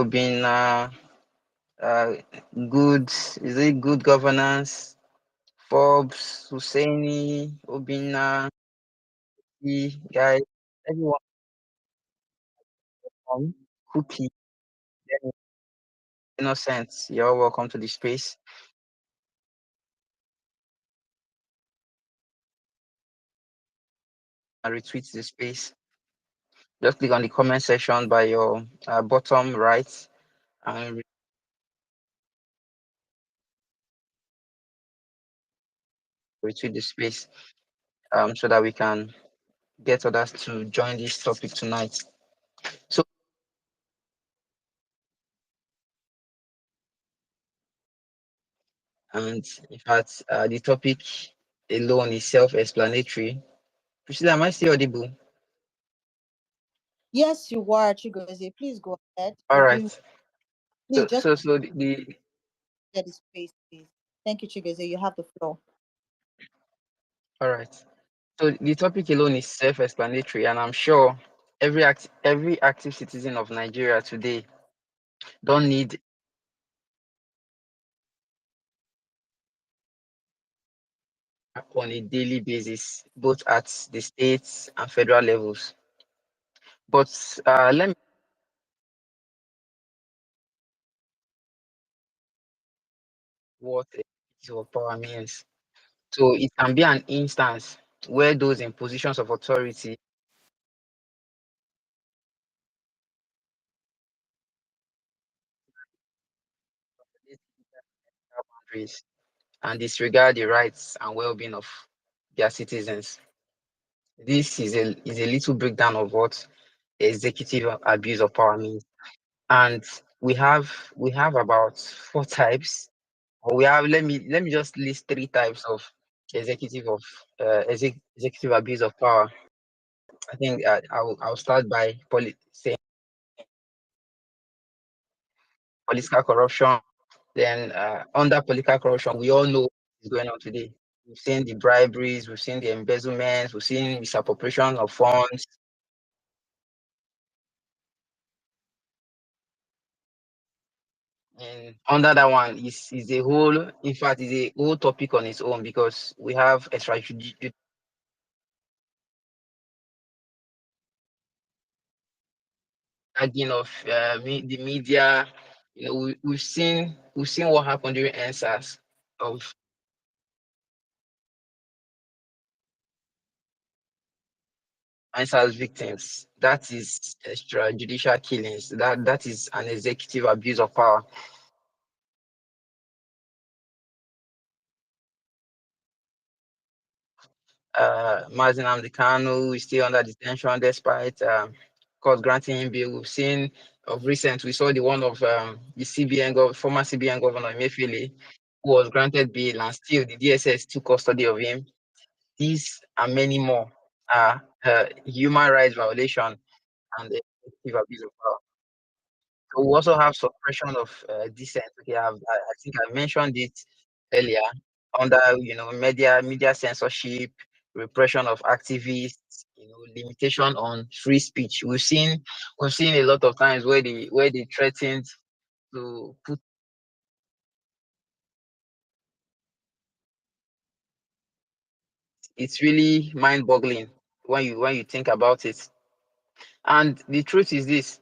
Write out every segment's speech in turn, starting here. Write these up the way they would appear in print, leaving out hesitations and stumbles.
being uh, good, is it good governance? Forbes, Husseini, Obina, the guys, everyone from Cookie, Innocent. You're all welcome to the space. I retweet the space. Just click on the comment section by your bottom right and retweet the space so that we can get others to join this topic tonight. So, and in fact, the topic alone is self-explanatory. Priscilla, am I still audible? Yes, you are, Chigozie. Please go ahead. All You're right. doing. Please So, just so, so the get the space, please. Thank you, Chigozie. You have the floor. all right. So the topic alone is self-explanatory, and I'm sure every active citizen of Nigeria today don't need on a daily basis, both at the states and federal levels. But let me what executive of power means. So it can be an instance where those in positions of authority boundaries and disregard the rights and well-being of their citizens. This is a little breakdown of what executive abuse of power means. And we have about four types. Or we have let me just list three types of executive abuse of power. I think I'll start by saying political corruption. Then under political corruption, we all know what is going on today. We've seen the briberies, we've seen the embezzlements, we've seen misappropriation of funds. And under that one is a whole, in fact, is a whole topic on its own because we have extrajudicial tagging of the media. You know, we've seen what happened during answers of answers victims. That is extrajudicial killings. That is an executive abuse of power. Mazin Amdekano is still under detention despite court granting him bail. We've seen of recent, we saw the one of the former CBN governor Emefiele, who was granted bail and still the DSS took custody of him. These and many more are human rights violation and executive abuse of power. So we also have suppression of dissent. Okay, I think I mentioned it earlier under media censorship, repression of activists, limitation on free speech. We've seen a lot of times where they threatened to put. It's really mind-boggling when you think about it. And the truth is this: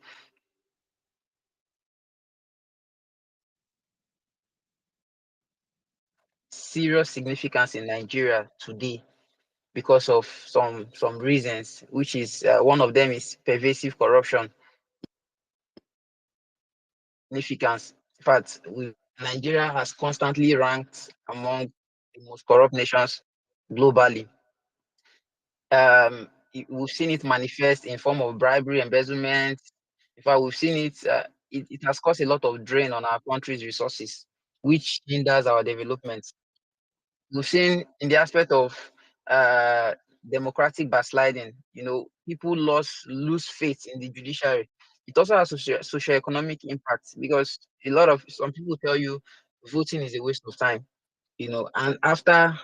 serious significance in Nigeria today because of some reasons, which is one of them is pervasive corruption significance. In fact, Nigeria has constantly ranked among the most corrupt nations globally. We've seen it manifest in form of bribery, embezzlement. In fact, we've seen it. It has caused a lot of drain on our country's resources, which hinders our development. We've seen in the aspect of uh, democratic backsliding, people lose faith in the judiciary. It also has socio-economic impact because some people tell you voting is a waste of time, and after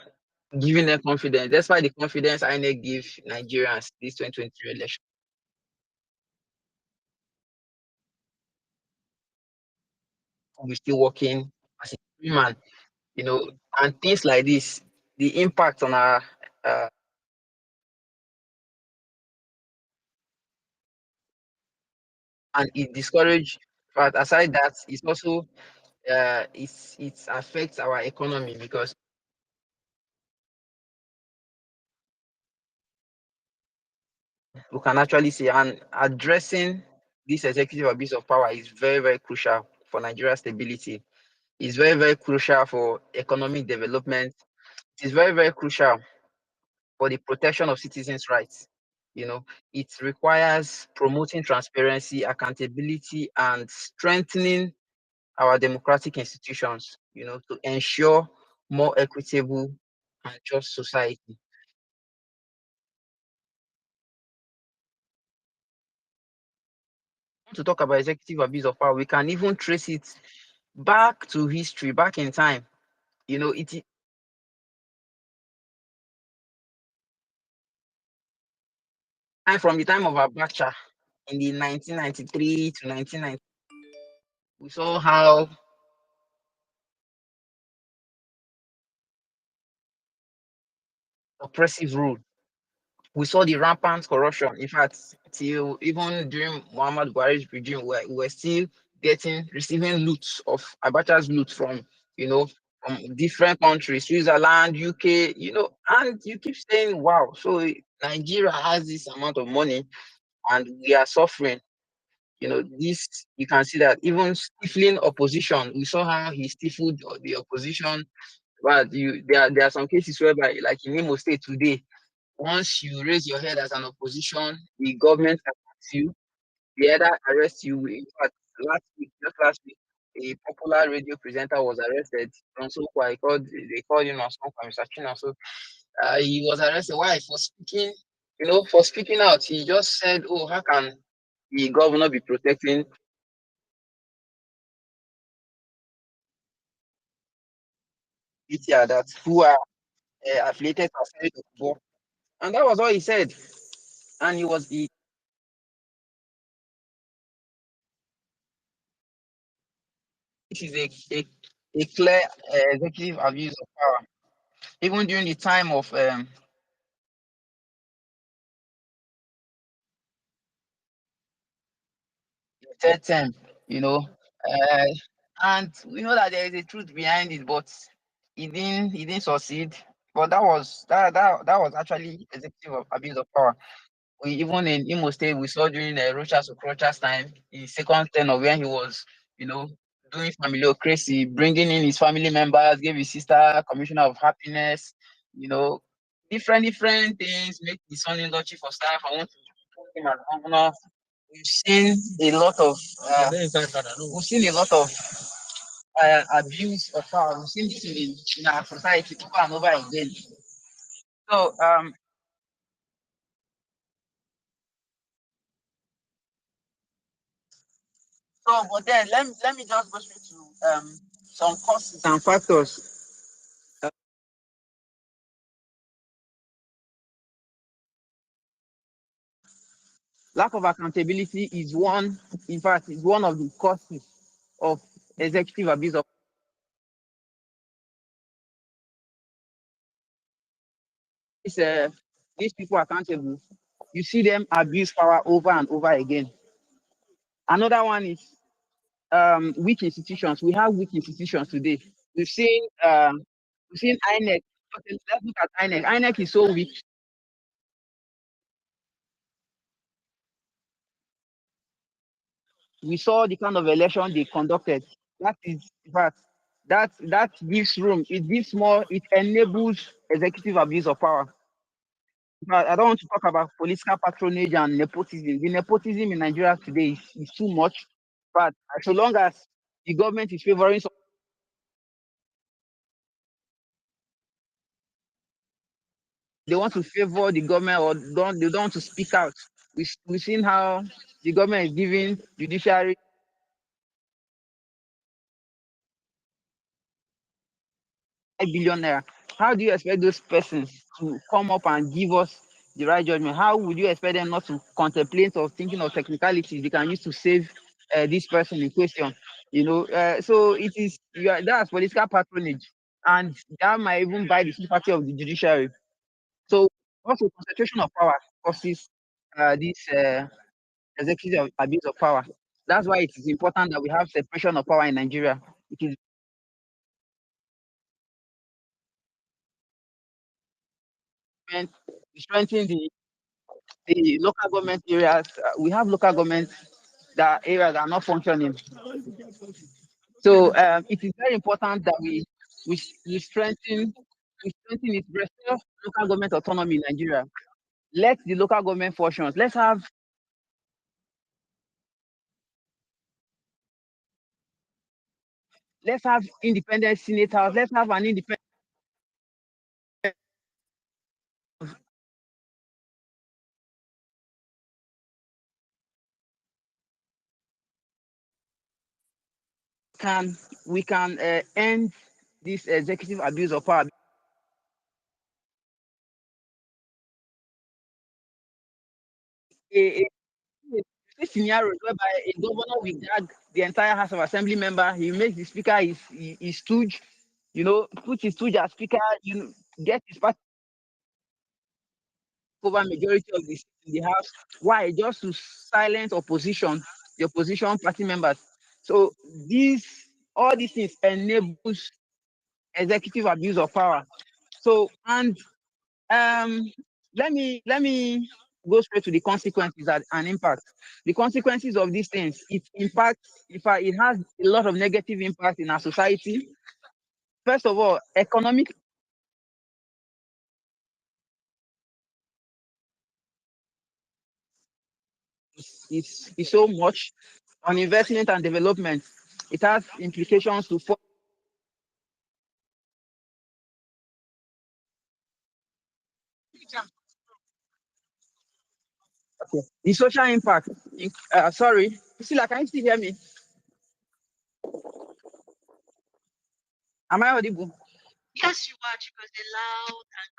giving them confidence, that's why the confidence INEC give Nigerians this 2023 election. will be still working as a free man, you know, and things like this, the impact on our uh, and it discourage. But aside that, it's also it affects our economy because we can actually see and addressing this executive abuse of power is very very crucial for Nigeria's stability. It's very very crucial for economic development. It is very very crucial for the protection of citizens' rights. You know, it requires promoting transparency, accountability, and strengthening our democratic institutions, you know, to ensure more equitable and just society. To talk about executive abuse of power, we can even trace it back to history, back in time. You know, it is time from the time of Abacha in the 1993 to 1990. We saw how oppressive rule. We saw the rampant corruption. In fact, till even during Muhammad Buhari's regime, we were still receiving loot of Abacha's loot from, you know, from different countries, Switzerland, UK, you know, and you keep saying, wow, so Nigeria has this amount of money and we are suffering. You know, this you can see that even stifling opposition, we saw how he stifled the opposition. But there are some cases whereby, like in Imo State today, once you raise your head as an opposition, the government attacks you. They either arrest you. In fact, just last week, a popular radio presenter was arrested from Sokwa. They called him on Sokwa, Mr. China. So he was arrested. Why? For speaking, you know, for speaking out. He just said, "Oh, how can the governor be protecting PTR that who are affiliated to affiliate of football?" And that was all he said. And he this is a clear executive abuse of power. Even during the time of the third term, you know, uh, and we know that there is a truth behind it, but he didn't succeed. But that was actually executive abuse of power. We even in Imo State we saw during Rochas Okrocha's time, his second term of when he was, you know, doing familiocracy, bringing in his family members, gave his sister commissioner of happiness, you know, different things, make his son-in-law chief of staff. I want to put him as governor. We've seen a lot of we've seen a lot of abuse of power. We've seen this in our society over and over again. So but then let me just go straight to some causes and factors. Lack of accountability is one, in fact, is one of the causes of executive abuse of this, these people accountable. You see them abuse power over and over again. Another one is weak institutions. We have weak institutions today. We've seen we've seen INEC. Okay, let's look at INEC. INEC is so weak. We saw the kind of election they conducted. That is, in fact, that gives room. It gives more. It enables executive abuse of power. But I don't want to talk about political patronage and nepotism. The nepotism in Nigeria today is too much. But so long as the government is favoring, they want to favor the government or they don't want to speak out. We've seen how the government is giving judiciary billionaire. How do you expect those persons to come up and give us the right judgment? How would you expect them not to contemplate or thinking of technicalities they can use to save this person in question? So that's political patronage, and that might even buy the sympathy of the judiciary. So also concentration of power causes this executive abuse of power. That's why it is important that we have separation of power in Nigeria. It is meant to strengthen the local government areas. We have local government that areas are not functioning. So it is very important that we strengthen it, restore local government autonomy in Nigeria. Let the local government functions. Let's have independent senators. Let's have an independent can we can end this executive abuse of power. A, a scenario whereby a governor will drag the entire House of Assembly member. He makes the speaker his stooge. Put his stooge as speaker. Get his party over majority of the seats in the house. Why? Just to silence opposition, the opposition party members. So these all these things enables executive abuse of power. So and let me go straight to the consequences and impact. The consequences of these things, it impacts, in fact, it has a lot of negative impact in our society. First of all, economic is so much on investment and development. It has implications to the social impact. Sorry, Priscilla, can you still hear me? Am I audible? Yes, you are, because loud and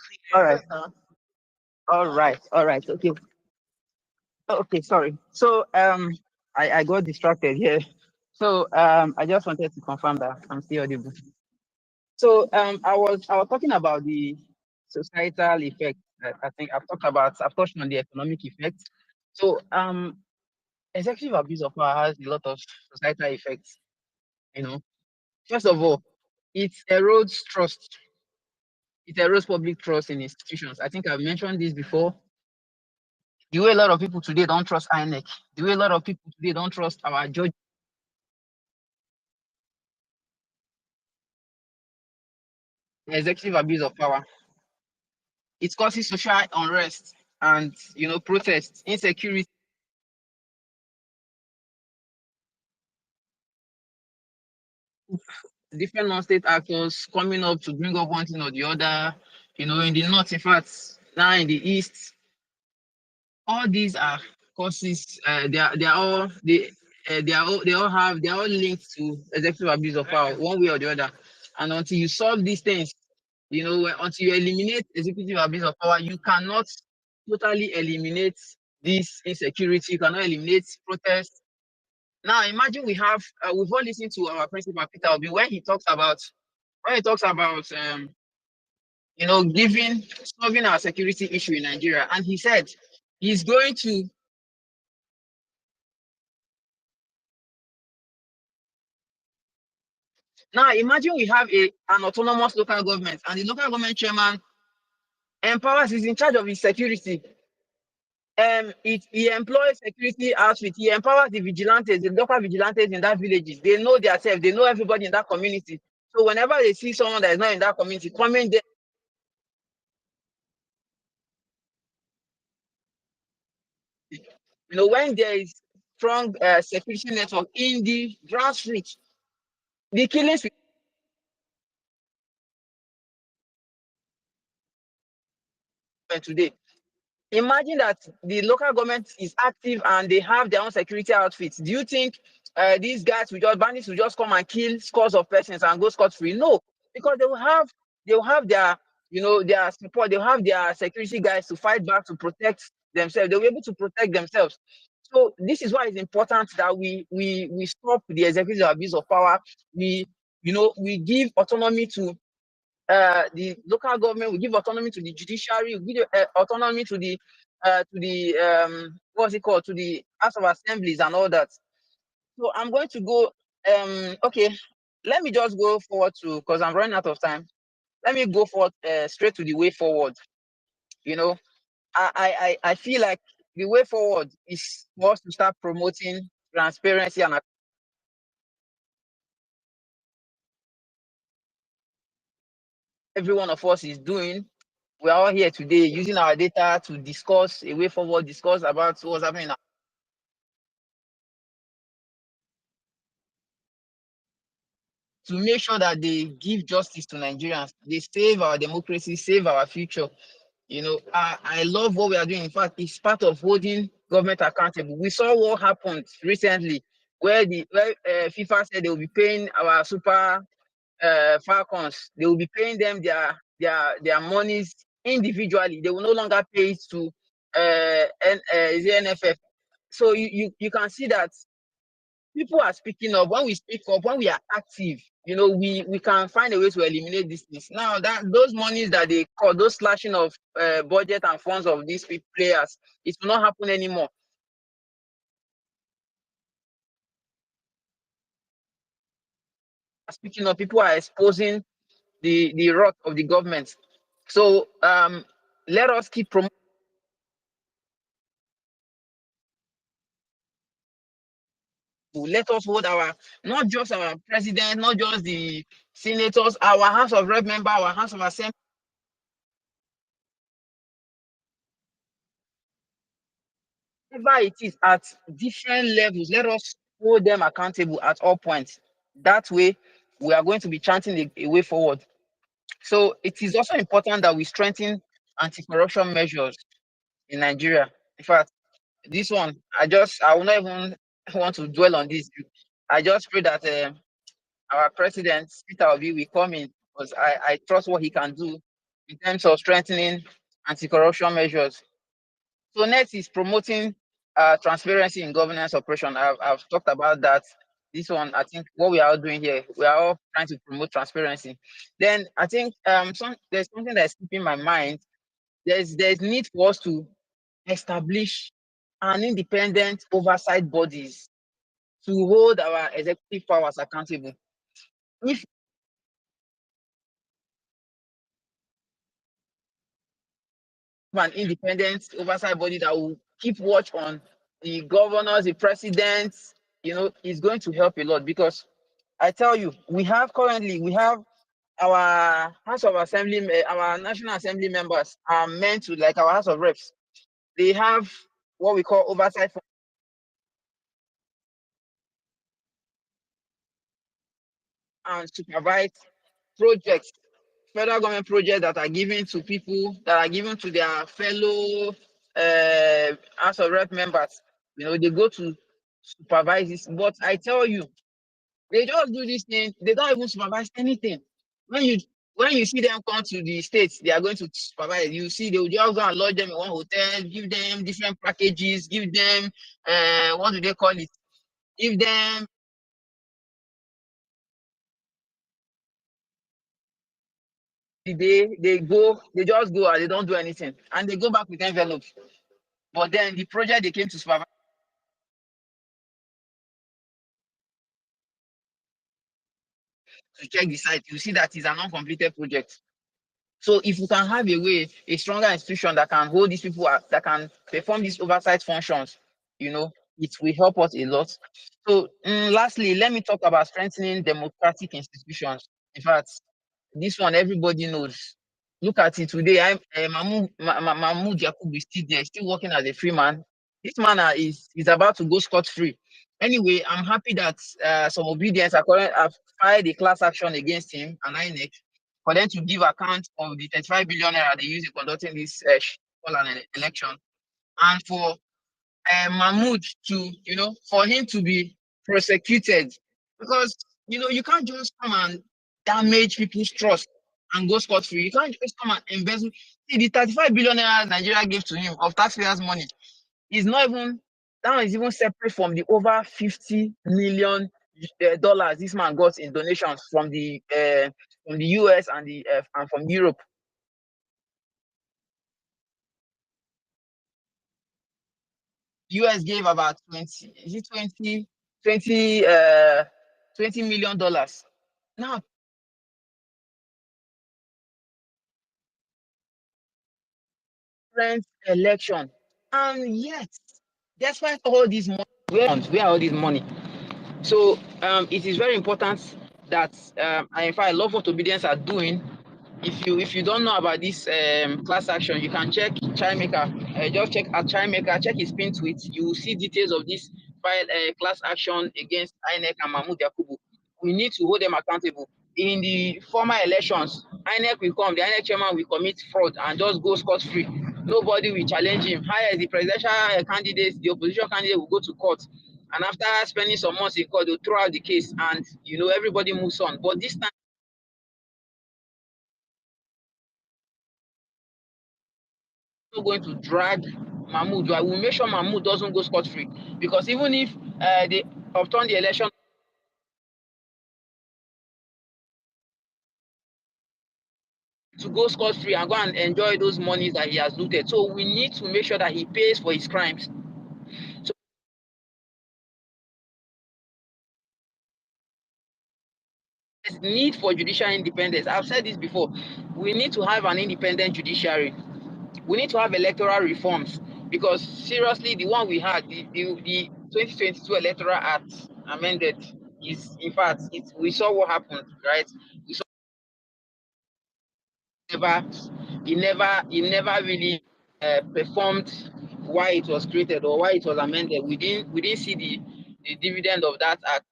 All clear. right. All right. Okay. Okay, sorry. So I got distracted here. So I just wanted to confirm that I'm still audible. So I was talking about the societal effect. I think I've touched on the economic effect. So executive abuse of power has a lot of societal effects. You know, first of all, it erodes trust. It erodes public trust in institutions. I think I've mentioned this before. The way a lot of people today don't trust INEC, the way a lot of people today don't trust our judge, executive abuse of power. It causes social unrest and protests, insecurity, different non-state actors coming up to bring up one thing or the other. In the north, in fact, now in the east, all these are causes. They are all linked to executive abuse of power, one way or the other. And until you solve these things, until you eliminate executive abuse of power, you cannot totally eliminate this insecurity. You cannot eliminate protest. Now imagine we've all listened to our principal Peter Obi when he talks about giving solving our security issue in Nigeria, and he said he's going to. Now imagine we have an autonomous local government, and the local government chairman empowers is in charge of his security. He employs security outfit. He empowers the vigilantes, the local vigilantes in that villages. They know themselves. They know everybody in that community. So whenever they see someone that is not in that community coming there, when there is strong security network in the grassroots, the killings today. Imagine that the local government is active and they have their own security outfits. Do you think these bandits will just come and kill scores of persons and go scot free? No, because they will have their support. They'll have their security guys to fight back to protect themselves. They'll be able to protect themselves. So this is why it's important that we stop the executive abuse of power. We give autonomy to the local government. We give autonomy to the judiciary. We give autonomy to the what's it called, to the House of Assemblies and all that. So I'm going to go. Okay, let me just go forward to, because I'm running out of time. Let me go forward straight to the way forward. You know, I feel like the way forward is for us to start promoting transparency, and every one of us is doing. We are all here today using our data to discuss a way forward, discuss about what's happening, to make sure that they give justice to Nigerians. They save our democracy, save our future. I love what we are doing. In fact, it's part of holding government accountable. We saw what happened recently, where FIFA said they will be paying our super Falcons. They will be paying them their monies individually. They will no longer pay it to the NFF. So you can see that people are speaking up. When we speak up, when we are active, we can find a way to eliminate these things. Now, that those monies that they call, those slashing of budget and funds of these players, it will not happen anymore. Speaking of, people are exposing the rot of the government. So let us keep promoting. Let us hold our, not just our president, not just the senators, our House of Rep member, our House of Assembly, whatever it is, at different levels. Let us hold them accountable at all points. That way, we are going to be chanting a way forward. So it is also important that we strengthen anti-corruption measures in Nigeria. In fact, this one, I will not even want to dwell on this. I just pray that our president, Peter Obi, will come in, because I trust what he can do in terms of strengthening anti-corruption measures. So next is promoting transparency in governance operation. I've talked about that. This one, I think what we are all doing here, we are all trying to promote transparency. Then I think there's something that's keeping my mind. There's need for us to establish an independent oversight bodies to hold our executive powers accountable. If an independent oversight body that will keep watch on the governors, the presidents, is going to help a lot, because I tell you, we have our House of Assembly, our National Assembly members are meant to, like our House of Reps, they have what we call oversight and supervise projects, federal government projects that are given to people, that are given to their fellow House of Rep members. They go to supervise this. But I tell you, they just do this thing. They don't even supervise anything. When you when you see them come to the states, they are going to supervise. You see, they will just go and lodge them in one hotel, give them different packages, give them what do they call it? Give them the day they just go and they don't do anything, and they go back with envelopes. But then the project they came to supervise, to check the site, you see that it's an uncompleted project. So if we can have a stronger institution that can hold these people, that can perform these oversight functions, it will help us a lot. So lastly, let me talk about strengthening democratic institutions. In fact, this one everybody knows. Look at it today. Mahmoud Yakubu is still there, still working as a free man. This man is about to go scot free. Anyway, I'm happy that some obedience have filed a class action against him and INEC, for them to give account of the 35 billion naira they used in conducting this election, and for Mahmoud to, for him to be prosecuted, because you can't just come and damage people's trust and go scot free. You can't just come and embezzle. See, the 35 billion naira Nigeria gave to him of taxpayers' money is not even That one is even separate from the over $50 million dollars this man got in donations from the US and from Europe. US gave about 20, is it 20, 20, $20 million. Now, current election, and yet, despite all this money, where all this money? So it is very important that and in fact, I love what Obedience are doing. If you don't know about this class action, you can check Chimemaker. Just check at Chimemaker, check his pin tweet. You will see details of this file class action against INEC and Mahmoud Yakubu. We need to hold them accountable. In the former elections, INEC will come, the INEC chairman will commit fraud and just go scot-free. Nobody will challenge him. Higher the presidential candidates, the opposition candidate will go to court. And after spending some months in court, they'll throw out the case and everybody moves on. But this time, not going to drag Mahmoud. I will make sure Mahmoud doesn't go scot-free. Because even if they overturn the election to go scot-free and go and enjoy those monies that he has looted. So we need to make sure that he pays for his crimes. So there's need for judicial independence. I've said this before. We need to have an independent judiciary. We need to have electoral reforms because seriously, the one we had, the 2022 Electoral Act amended is, in fact, we saw what happened, right? We saw never, he never really performed why it was created or why it was amended. We didn't see the dividend of that act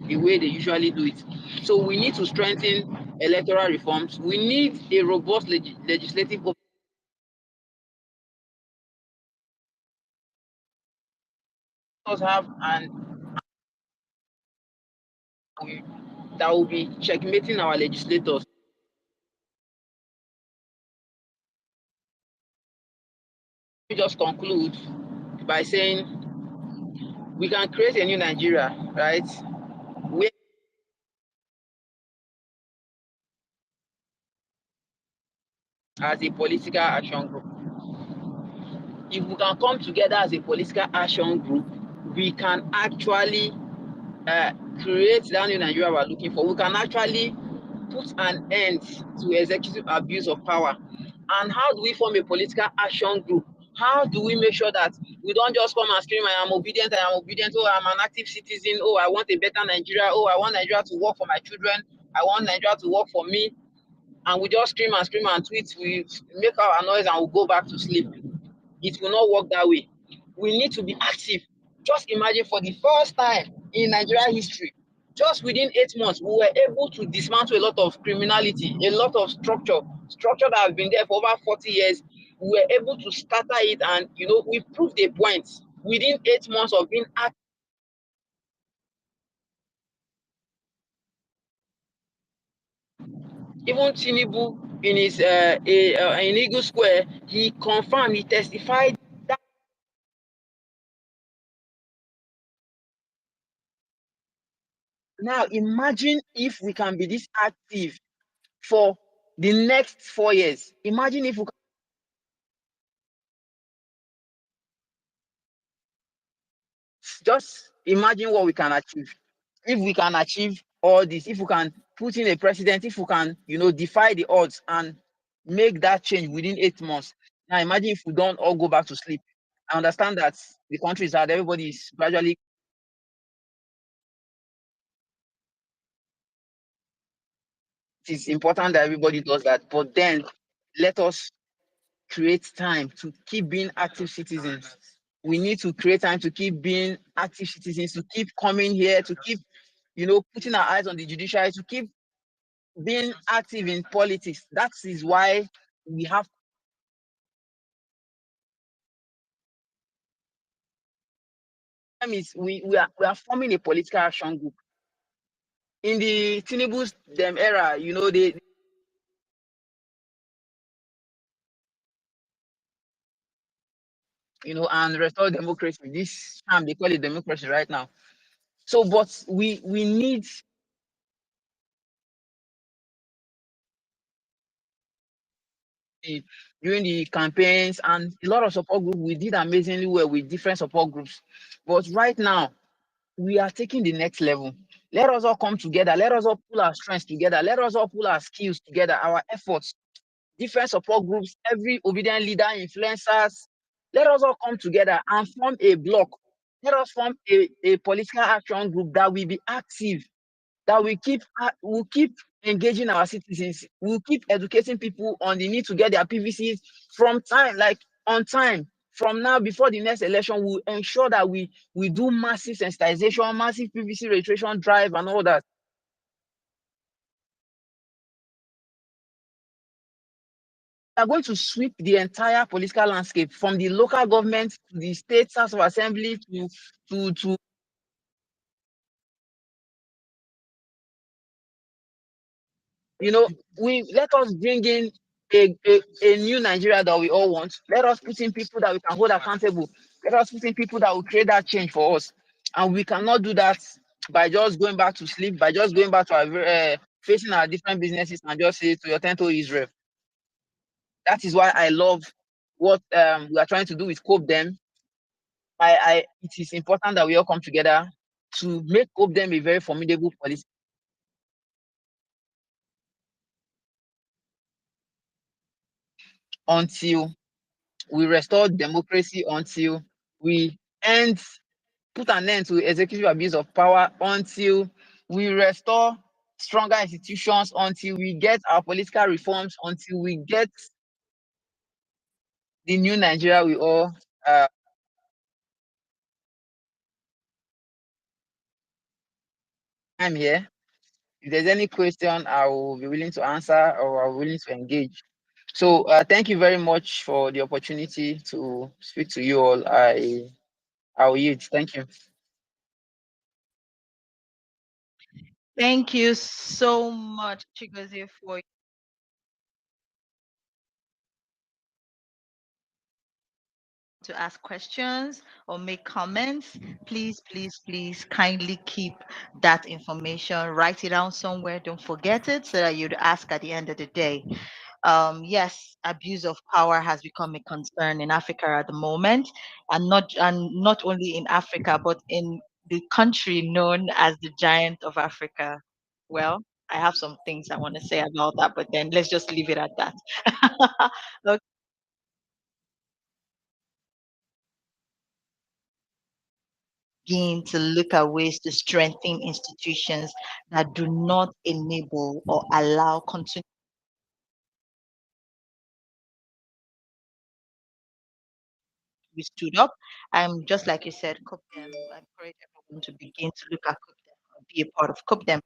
the way they usually do it. So we need to strengthen electoral reforms. We need a robust legislative have an that will be checkmating our legislators. We just conclude by saying we can create a new Nigeria, right? Where as a political action group, if we can come together as a political action group, we can actually uh, create that new Nigeria we're looking for. We can actually put an end to executive abuse of power. And how do we form a political action group? How do we make sure that we don't just come and scream, I am obedient, oh, I'm an active citizen, oh, I want a better Nigeria, oh, I want Nigeria to work for my children, I want Nigeria to work for me, and we just scream and tweet, we make our noise and we go back to sleep. It will not work that way. We need to be active. Just imagine for the first time in Nigeria history, just within 8 months, we were able to dismantle a lot of criminality, a lot of structure that has been there for over 40 years. We were able to scatter it, and we proved a point within 8 months of being active. Even Tinubu in his in Eagle Square, he confirmed, he testified that. Now imagine if we can be this active for the next 4 years. Imagine if we can, just imagine what we can achieve. If we can achieve all this, if we can put in a president, if we can, defy the odds and make that change within 8 months. Now imagine if we don't all go back to sleep. I understand that the country is hard, everybody is gradually. It is important that everybody does that, but then let us create time to keep being active citizens. We need to create time to keep being active citizens, to keep coming here, to keep, putting our eyes on the judiciary, to keep being active in politics. That is why we have is we are forming a political action group. In the Tinubu's them era, they and restore democracy. This sham they call it democracy right now. So, but we need the, during the campaigns and a lot of support groups, we did amazingly well with different support groups. But right now, we are taking the next level. Let us all come together. Let us all pull our strengths together. Let us all pull our skills together, our efforts, different support groups, every obedient leader, influencers. Let us all come together and form a block. Let us form a political action group that will be active, that will keep engaging our citizens, will keep educating people on the need to get their PVCs from time, like on time. From now, before the next election, we'll ensure that we do massive sensitization, massive PVC registration drive, and all that. We are going to sweep the entire political landscape from the local government to the state house of assembly to you know, we let us bring in a new Nigeria that we all want. Let us put in people that we can hold accountable. Let us put in people that will create that change for us. And we cannot do that by just going back to sleep, by just going back to our facing our different businesses and just say to your tent, oh Israel. That is why I love what we are trying to do with Cope Them. It is important that we all come together to make Cope Them a very formidable policy until we restore democracy, until we end put an end to executive abuse of power, until we restore stronger institutions, until we get our political reforms, until we get the new Nigeria we all I'm here. If there's any question, I will be willing to answer or I'm willing to engage. So thank you very much for the opportunity to speak to you all. I will yield. Thank you. Thank you so much, Chigozie, for to ask questions or make comments. Please, please, please kindly keep that information. Write it down somewhere. Don't forget it so that you'd ask at the end of the day. Yes, abuse of power has become a concern in Africa at the moment, and not only in Africa, but in the country known as the giant of Africa. Well, I have some things I want to say about that, but then let's just leave it at that. Okay. Begin to look at ways to strengthen institutions that do not enable or allow continued. We stood up. Just like you said, cook them. I encourage everyone to begin to look at cook them, or be a part of cook them.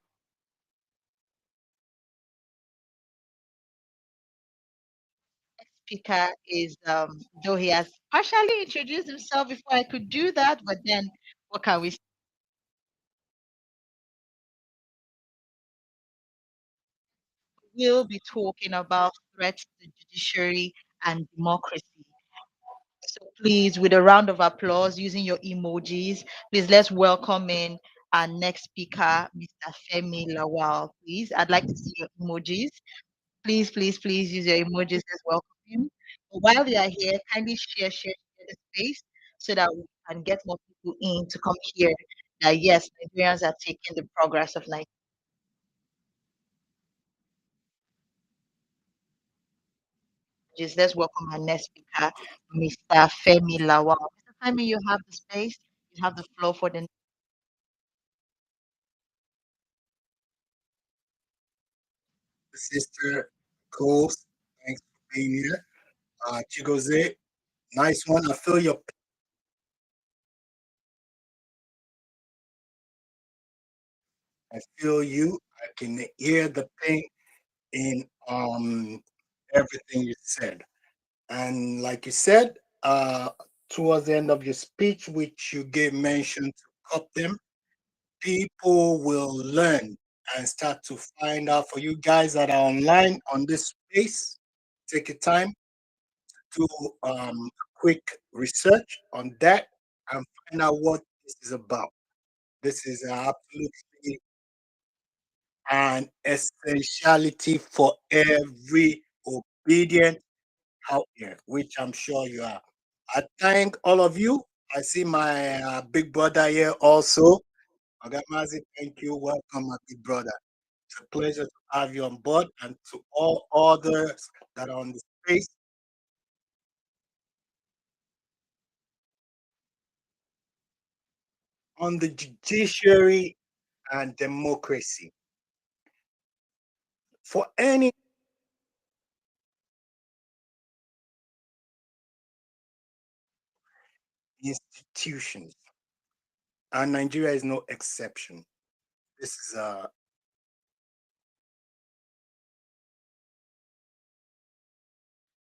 Speaker is though he has partially introduced himself before I could do that, but then what can we will be talking about threats to judiciary and democracy. So please, with a round of applause using your emojis, please let's welcome in our next speaker, Mr. Femi Lawal. Please, I'd like to see your emojis. Please, please, please use your emojis as welcome him. But while you are here, kindly share the space so that we can get more people in to come here. That yes, Nigerians are taking the progress of Nigeria. Just let's welcome our next speaker, Mr. Femi Lawal. Mr. Femi, you have the space. You have the floor for the Sister Coles. Thanks for being here. Chigoze, nice one. I feel your I feel you. I can hear the pain in everything you said. And like you said, towards the end of your speech, which you gave mention to cut them, people will learn and start to find out. For you guys that are online on this space, take your time, do quick research on that and find out what this is about. This is absolutely an essentiality for every obedient out here, which I'm sure you are. I thank all of you. I see my big brother here also. Agamazi, thank you. Welcome, my big brother. It's a pleasure to have you on board, and to all others that are on the space. On the judiciary and democracy. For any institutions, and Nigeria is no exception. This is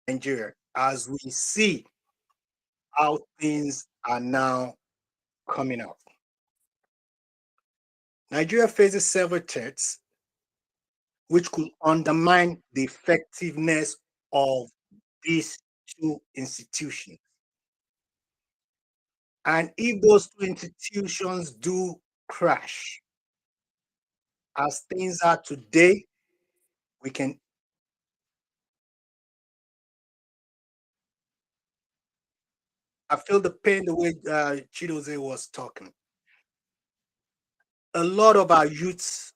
Nigeria, as we see how things are now coming out. Nigeria faces several threats which could undermine the effectiveness of these two institutions. And if those two institutions do crash, as things are today, we can. I feel the pain the way Chidoze was talking. A lot of our youths,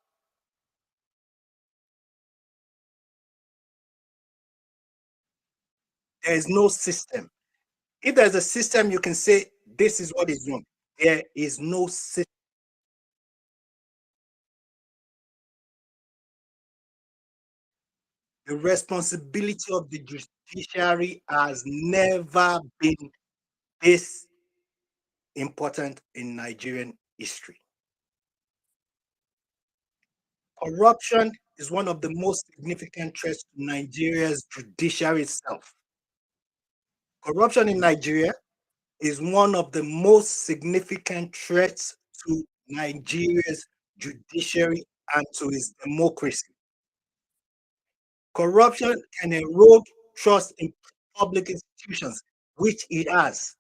there is no system. If there's a system, you can say this is what is wrong. There is no system. The responsibility of the judiciary has never been this important in Nigerian history. Corruption is one of the most significant threats to Nigeria's judiciary itself. Corruption in Nigeria is one of the most significant threats to Nigeria's judiciary and to its democracy. Corruption can erode trust in public institutions, which it has.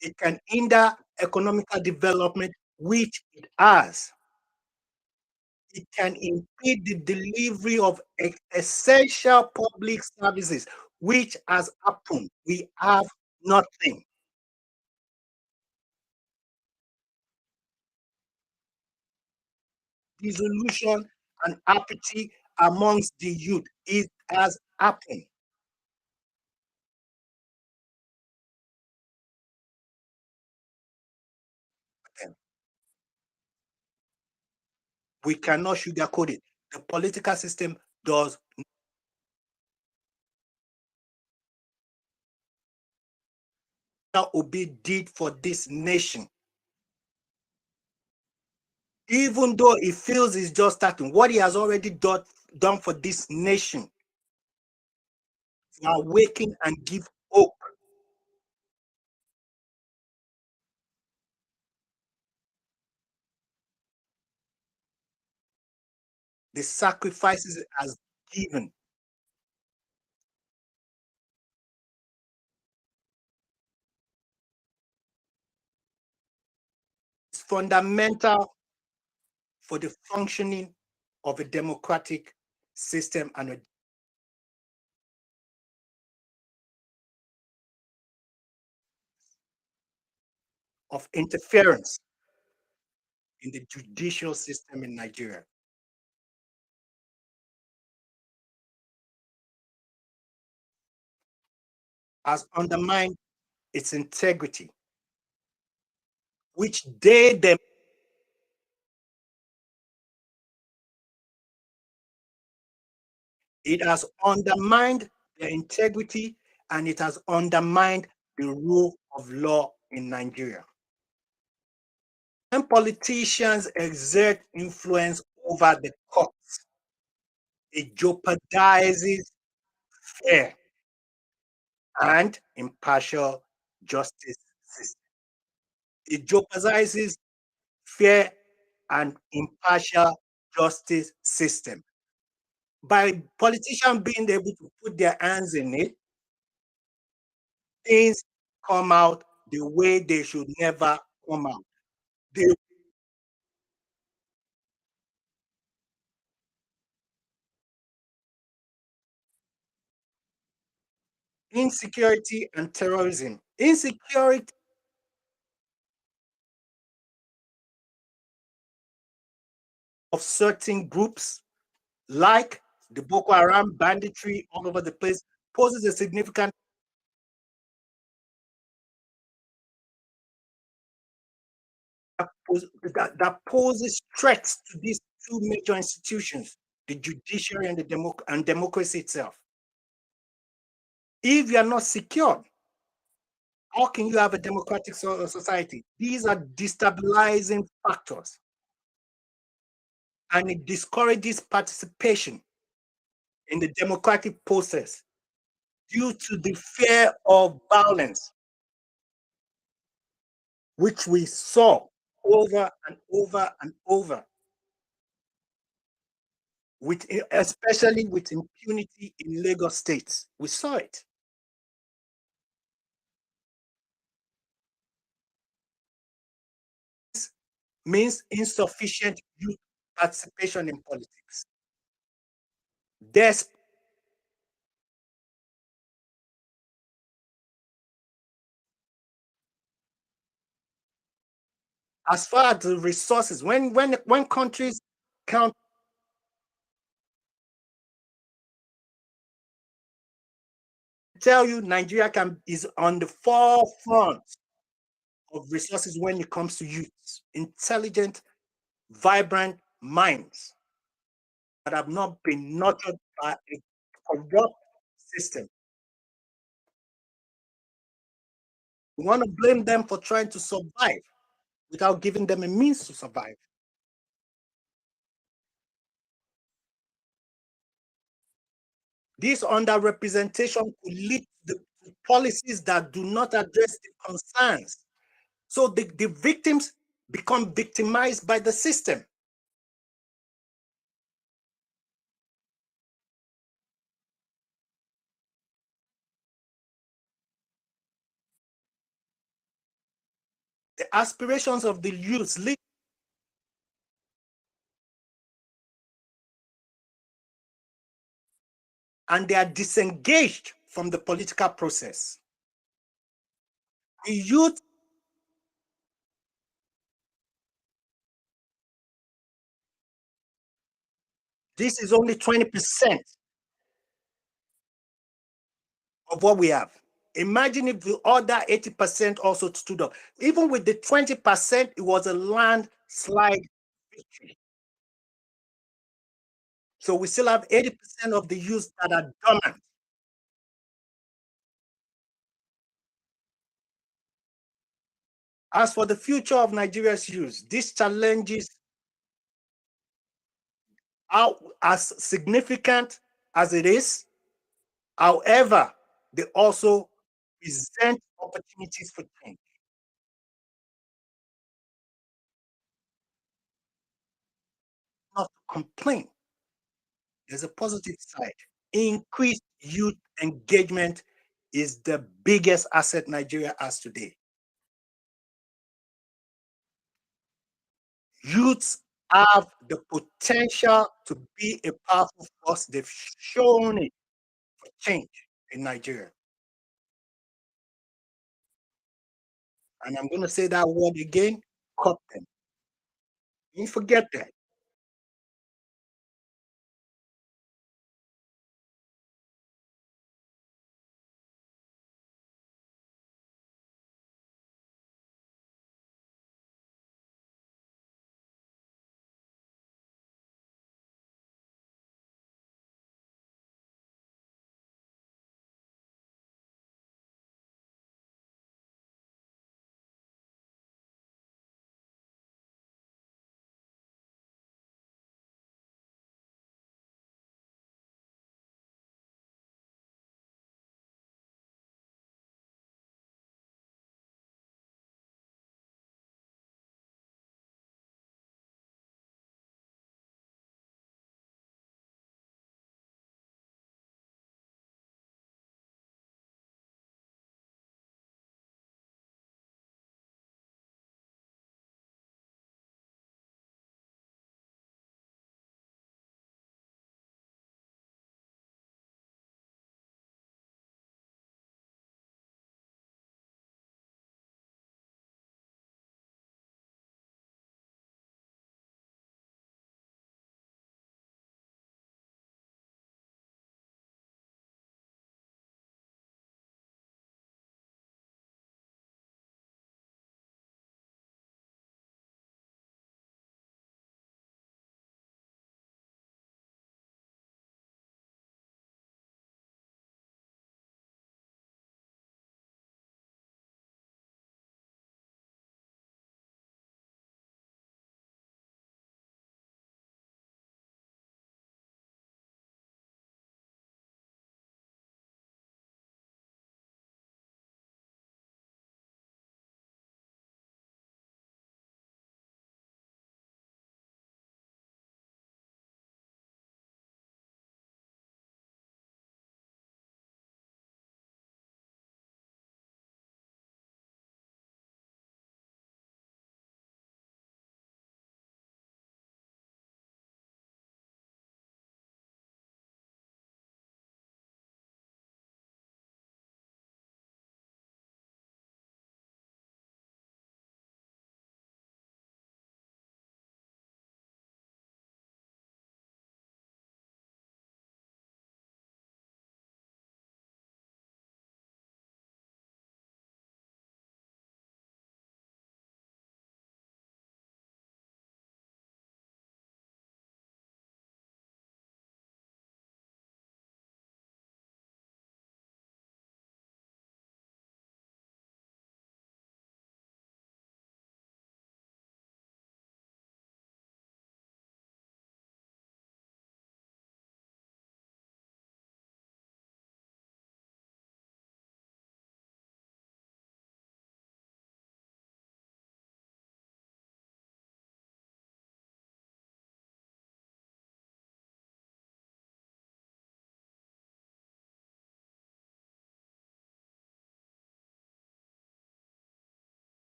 It can hinder economical development, which it has. It can impede the delivery of essential public services, which has happened. We have nothing. Dissolution and apathy amongst the youth. It has happened. We cannot sugarcoat it. The political system does not Obi did for this nation. Even though he feels he's just starting, what he has already done for this nation to awaken and give hope. The sacrifices it has given. It's fundamental for the functioning of a democratic system and of interference in the judicial system in Nigeria. Has undermined its integrity, which they them it has undermined their integrity, and it has undermined the rule of law in Nigeria. When politicians exert influence over the courts, it jeopardizes fair and impartial justice system. It jeopardizes fair and impartial justice system. By politicians being able to put their hands in it, things come out the way they should never come out. The insecurity and terrorism. Insecurity of certain groups, like the Boko Haram banditry all over the place, poses a significant that poses threats to these two major institutions, the judiciary and and democracy itself. If you are not secure, how can you have a democratic society? These are destabilizing factors, and it discourages participation in the democratic process due to the fear of violence, which we saw over and over and over, with especially with impunity in Lagos State. We saw it. Means insufficient youth participation in politics. There's as far as the resources, when countries count, tell you Nigeria is on the forefront of resources when it comes to youth, intelligent, vibrant minds that have not been nurtured by a corrupt system. We want to blame them for trying to survive without giving them a means to survive. This underrepresentation could lead to policies that do not address the concerns. So the victims become victimized by the system. The aspirations of the youth lead, and they are disengaged from the political process. The youth this is only 20% of what we have. Imagine if the other 80% also stood up. Even with the 20%, it was a landslide victory. So we still have 80% of the youth that are dormant. As for the future of Nigeria's youth, these challenges are as significant as it is. However, they also present opportunities for change. Not to complain. There's a positive side. Increased youth engagement is the biggest asset Nigeria has today. Youths have the potential to be a powerful force. They've shown it for change in Nigeria. And I'm going to say that word again, cut them. Don't forget that.